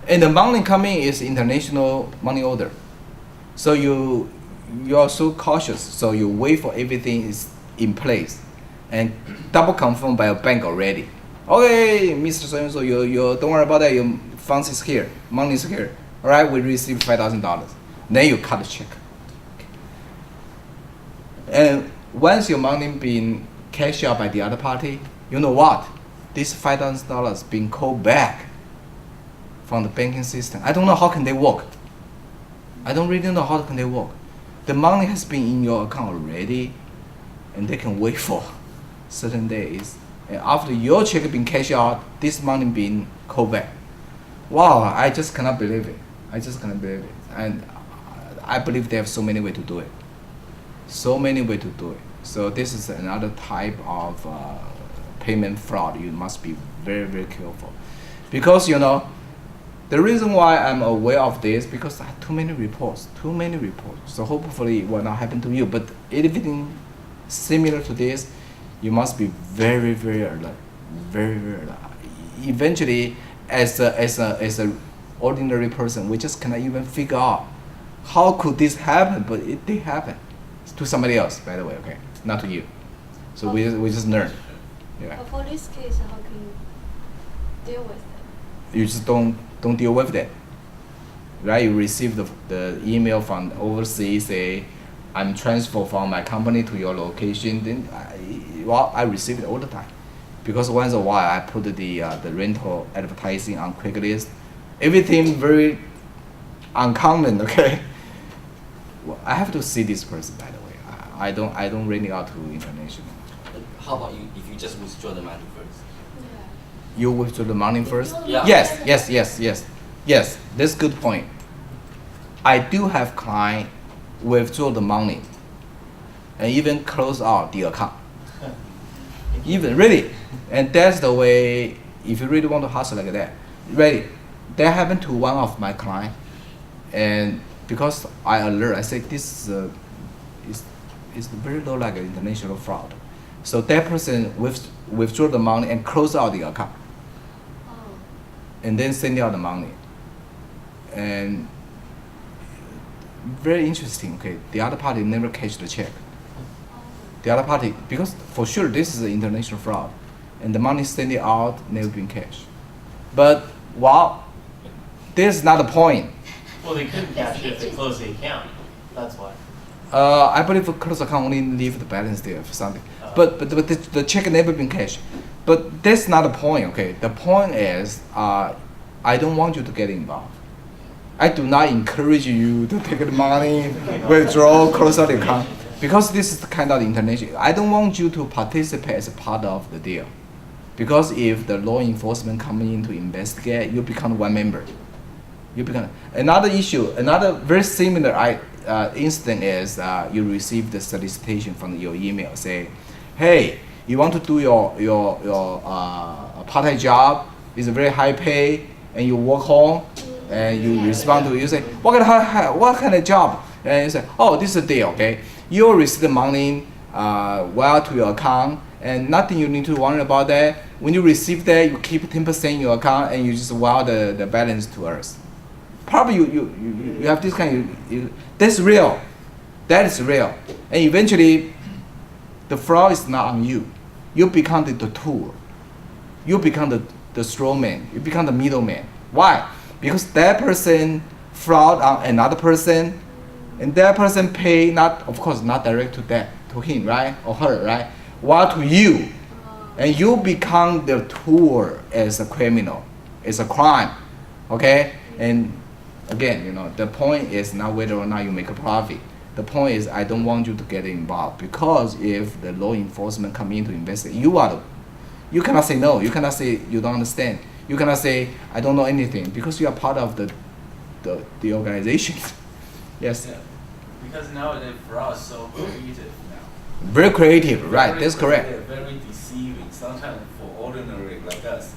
And the money coming is international money order. So you are so cautious. So you wait for everything is in place, and double confirmed by a bank already. Okay, Mr. So-and-so, you don't worry about that. Your funds is here, money is here. All right, we received $5,000. Then you cut the check. And once your money being cashed out by the other party, you know what? This $5,000 being called back from the banking system. I don't know how can they work. I don't really know how can they work. The money has been in your account already, and they can wait for certain days. And after your check being cashed out, this money being called back. Wow, I just cannot believe it. I just cannot believe it. And I believe they have so many ways to do it. So many ways to do it. So this is another type of payment fraud. You must be very, very careful. Because, you know, the reason why I'm aware of this, because I have too many reports. So hopefully it will not happen to you. But anything similar to this, you must be very, very alert. Very, very alert. Eventually, as a ordinary person, we just cannot even figure out how could this happen, but it did happen to somebody else, by the way, okay, not to you. So we just learn. Yeah. But for this case, how can you deal with it? You just don't deal with it, right? You receive the email from overseas, say, I'm transferred from my company to your location. Then I receive it all the time, because once in a while I put the rental advertising on Craigslist. Everything very uncommon, okay. Well, I have to see this person, by the way. I don't rent it out to international. How about you if you just withdraw the money first? Yeah. You withdraw the money first? Yeah. Yes. That's a good point. I do have client withdraw the money and even close out the account. Even really, and that's the way. If you really want to hustle like that, really, that happened to one of my client, and because I alert, I say this is very low like an international fraud. So that person withdraw the money and close out the account, and then send out the money. And very interesting. Okay, the other party never cashed the check. The other party, because for sure this is an international fraud, and the money sent it out never been cashed. But wow, this is not the point. Well, they couldn't cash it if they closed the account. That's why. I believe a closed account only leave the balance there for something. But the check never been cashed. But that's not the point. Okay, the point is I don't want you to get involved. I do not encourage you to take the money, withdraw, close out the account, because this is the kind of international. I don't want you to participate as a part of the deal, because if the law enforcement coming in to investigate, you become one member. You become another issue. Another very similar incident is you receive the solicitation from your email. Say, hey, you want to do your part-time job? It's a very high pay, and you work home, and you respond to it. You say, what kind of job? And you say, oh, this is a deal. Okay, you will receive the money wire to your account, and nothing you need to worry about that. When you receive that, you keep 10% in your account, and you just wire the balance to us. Probably you have this kind of, that's real. That is real. And eventually, the fraud is not on you. You become the tool. You become the straw man. You become the middleman. Why? Because that person fraud on another person, and that person pay not, of course, not direct to him, right? Or her, right? While to you. And you become the tool as a criminal, as a crime. Okay? And again, you know, the point is not whether or not you make a profit. The point is I don't want you to get involved, because if the law enforcement come in to investigate, you cannot say no. You cannot say you don't understand. You cannot say I don't know anything, because you are part of the organization. Yes. Yeah. Because nowadays fraud is so creative now. Very creative, right? That's correct. Very deceiving. Sometimes for ordinary like us.